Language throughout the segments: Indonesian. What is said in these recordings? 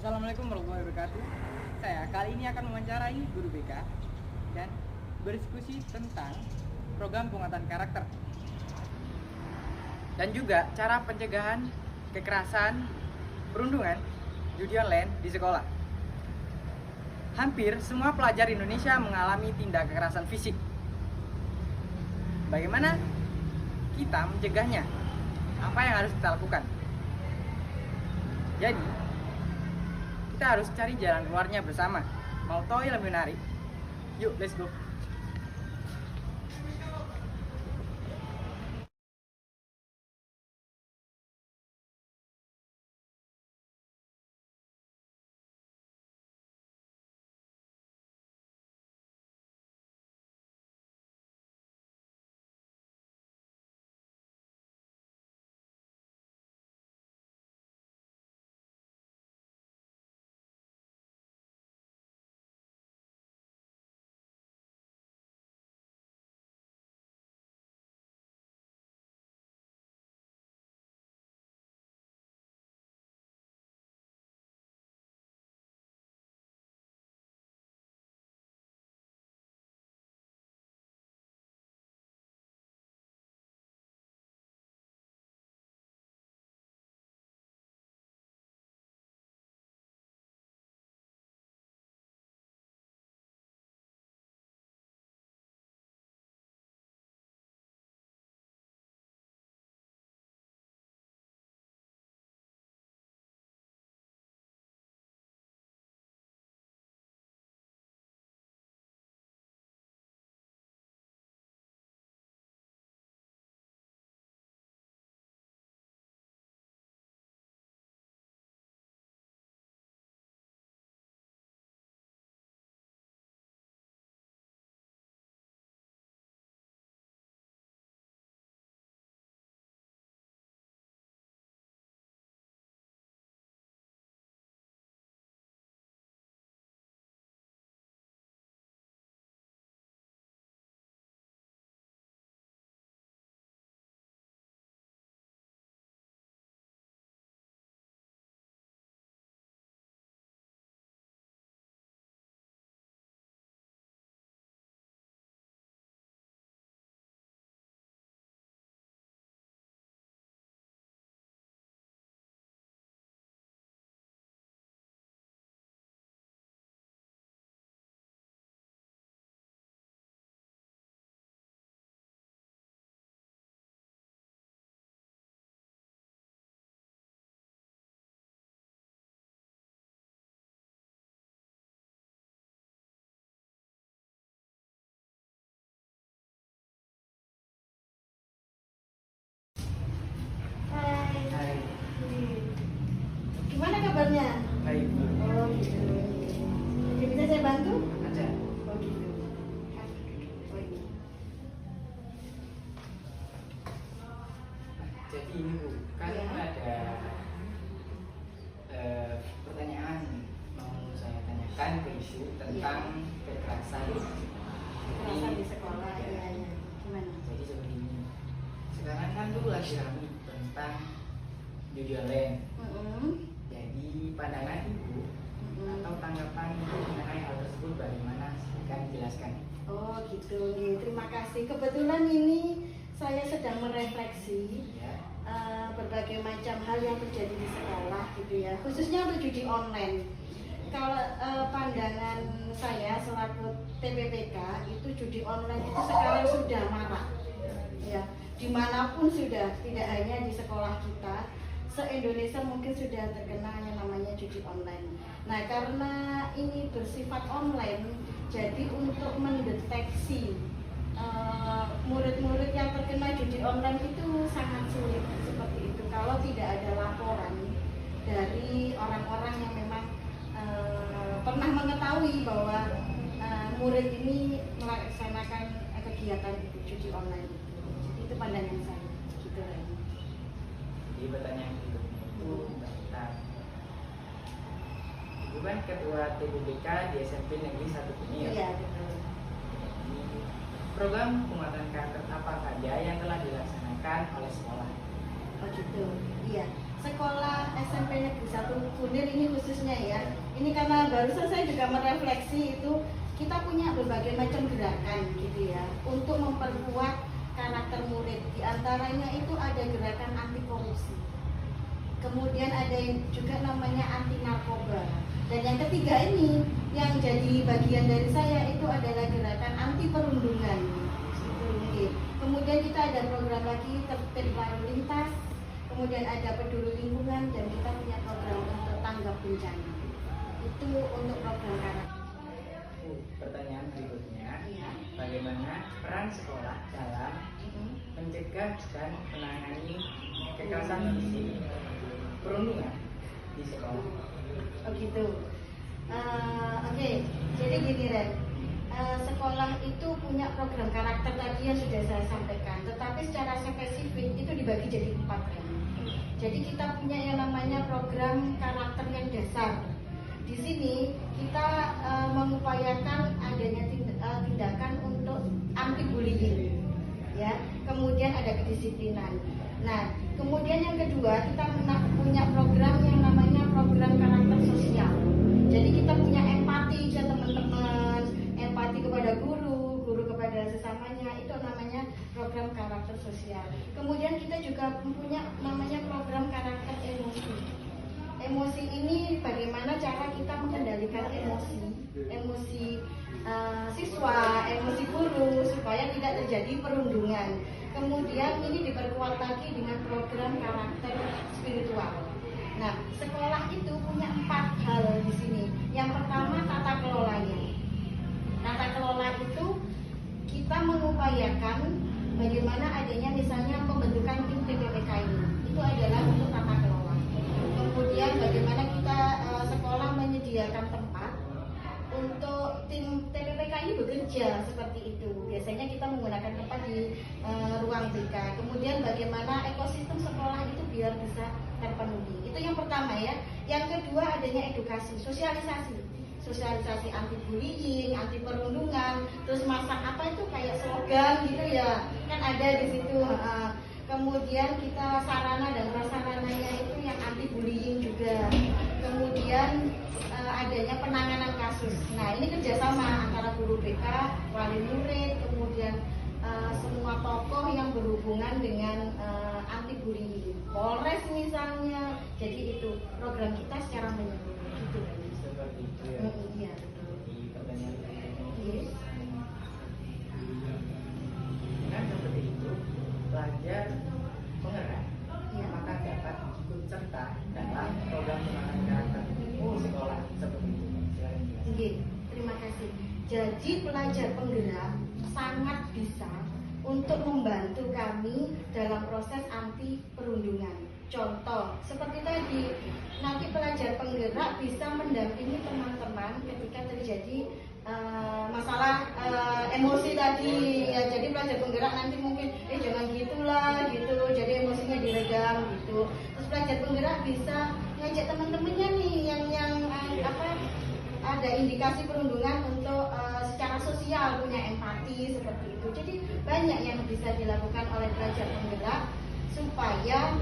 Assalamualaikum warahmatullahi wabarakatuh. Saya kali ini akan mewawancarai guru BK dan berdiskusi tentang program penguatan karakter dan juga cara pencegahan kekerasan, perundungan, judi online di sekolah. Hampir semua pelajar Indonesia mengalami tindak kekerasan fisik. Bagaimana kita mencegahnya? Apa yang harus kita lakukan? Jadi, kita harus cari jalan keluarnya bersama. Mau tahu yang lebih menarik? Yuk, let's go. Hai. Gimana kabarnya? Baik, Oh gitu. Jadi bisa saya bantu? aja. Oh gitu. Oh ini. Jadi ini Bu, kan Ya. ada pertanyaan mau saya tanyakan ke isu tentang kekerasan. Kekerasan di sekolah ya. Gimana? Jadi seperti ini. Sekarang kan tuh lagi ramai tentang judi online. Jadi pandangan Ibu atau tanggapan Ibu mengenai hal tersebut bagaimana? Silakan dijelaskan. Oh gitu. Nih, terima kasih. Kebetulan ini saya sedang merefleksi Ya. berbagai macam hal yang terjadi di sekolah gitu ya, khususnya untuk judi online. Kalau pandangan saya selaku TPPK itu judi online itu sekarang sudah marak, ya, dimanapun sudah, tidak hanya di sekolah kita, se-Indonesia mungkin sudah terkena yang namanya judi online. Nah karena ini bersifat online, jadi untuk mendeteksi murid-murid yang terkena judi online itu sangat sulit seperti itu kalau tidak ada laporan dari orang-orang yang memang pernah mengetahui bahwa murid ini melaksanakan kegiatan judi online. Jadi itu pandangan saya gitu. Jadi pertanyaan berikutnya itu tentang Ibu kan ketua TPBK di SMP Negeri 1 ini ya. Iya betul. Jadi, program penguatan karakter apa saja yang telah dilaksanakan oleh sekolah? Oh gitu. Iya. sekolah SMP Negeri 1 Kunir ini khususnya ya. Ini karena barusan saya juga merefleksi itu kita punya berbagai macam gerakan gitu ya untuk memperkuat karakter murid. Di antaranya itu ada gerakan anti korupsi. Kemudian ada yang juga namanya anti narkoba. Dan yang ketiga ini yang jadi bagian dari saya itu adalah gerakan anti perundungan. Kemudian kita ada program lagi tertib lalu lintas. Kemudian ada peduli lingkungan dan kita punya program untuk tanggap bencana. Itu untuk program karakter. Pertanyaan berikutnya, Iya. bagaimana peran sekolah dalam mencegah dan menangani kekerasan fisik perundungan di sekolah? Oh gitu. Oke. Jadi gini Ren, sekolah itu punya program karakter tadi yang sudah saya sampaikan, tetapi secara spesifik itu dibagi jadi 4 Ren. Jadi kita punya yang namanya program karakter yang dasar. Di sini kita mengupayakan adanya tindakan untuk anti bullying, ya. Kemudian ada kedisiplinan. Nah, kemudian yang kedua kita punya program yang namanya program karakter sosial. Jadi kita punya empati ke teman-teman, empati kepada guru, guru kepada sesamanya, itu namanya program karakter sosial. Kemudian kita juga punya namanya program karakter emosi. Emosi ini bagaimana cara kita mengendalikan emosi siswa, emosi guru supaya tidak terjadi perundungan. Kemudian ini diperkuat lagi dengan program karakter spiritual. Nah, sekolah itu punya 4 hal di sini. Yang pertama tata kelolanya. Tata kelola itu kita mengupayakan bagaimana adanya misalnya pembentukan tim TPPK ini. Itu adalah untuk tata kelola. Kemudian bagaimana kita sekolah menyediakan tempat untuk tim TPPK ini bekerja seperti itu. Biasanya kita menggunakan tempat di ruang BK. Kemudian bagaimana ekosistem sekolah itu biar bisa terpenuhi. Itu yang pertama ya. Yang kedua adanya edukasi, sosialisasi. Sosialisasi anti bullying, anti perundungan, terus masak apa itu kayak slogan gitu ya. Kan ada di situ. Kemudian kita sarana dan prasarananya itu yang anti bullying juga. Kemudian adanya penanganan kasus. Nah, ini kerjasama antara guru BK, wali murid, kemudian semua tokoh yang berhubungan dengan anti bullying, Polres misalnya. Jadi itu program kita secara menyeluruh. Gitu. Seperti itu ya. Iya, betul. Di pertanyaan berikutnya. Yes. Dengan seperti itu, pelajar penggerak apakah dapat ikut serta dalam program pengembangan karakter sekolah seperti itu? Silakan jelaskan. Oke, terima kasih. Jadi pelajar penggerak sangat bisa untuk membantu kami dalam proses anti perundungan. Contoh, seperti tadi, nanti pelajar penggerak bisa mendampingi teman-teman ketika terjadi masalah emosi tadi ya. Jadi pelajar penggerak nanti mungkin jangan gitulah gitu, jadi emosinya diredam gitu. Terus pelajar penggerak bisa ngajak teman-temannya nih yang ada indikasi perundungan untuk secara sosial punya empati seperti itu. Jadi banyak yang bisa dilakukan oleh pelajar penggerak supaya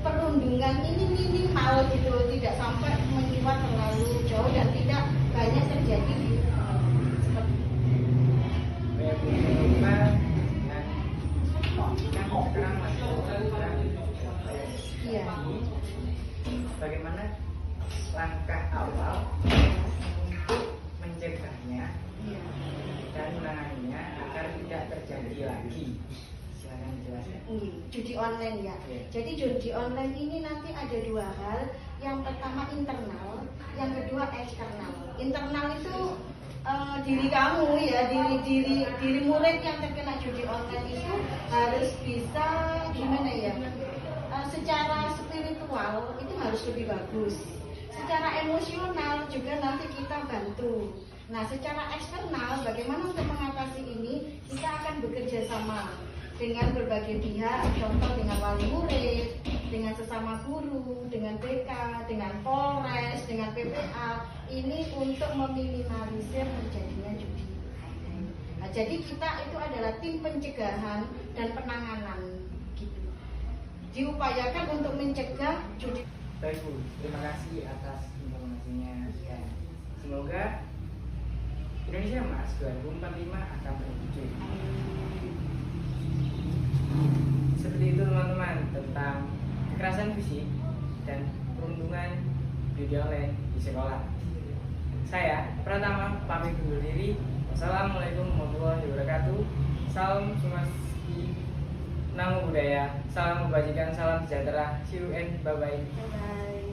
perundungan ini minimal gitu, tidak sampai mencuat terlalu jauh dan tidak banyak terjadi seperti sekarang masih iya. Bagaimana langkah awal untuk mencegahnya Iya. dan menanganinya agar tidak terjadi lagi? Silakan dijelaskan. Judi online ya. Jadi judi online ini nanti ada 2 hal. Yang pertama internal, yang kedua eksternal. Internal itu diri kamu ya, diri murid yang terkena judi online itu harus bisa gimana ya? Secara spiritual itu harus lebih bagus. Secara emosional juga nanti kita bantu. Nah, secara eksternal bagaimana untuk mengatasi ini? Kita akan bekerja sama dengan berbagai pihak, contoh dengan wali murid, dengan sesama guru, dengan BK, dengan Polres, dengan PPA, ini untuk meminimalisir terjadinya judi online. Nah, jadi kita itu adalah tim pencegahan dan penanganan gitu. diupayakan untuk mencegah judi. Baik Bu, terima kasih atas informasinya. Dan semoga Indonesia Emas 2045 akan terwujud. Seperti itu teman-teman tentang kekerasan fisik dan perundungan judi online di sekolah. Saya Pratama pamit undur diri. Wassalamualaikum warahmatullahi wabarakatuh. Salam Swastiastu, Namo Buddhaya, salam kebajikan, salam sejahtera. See you and bye bye. Bye bye.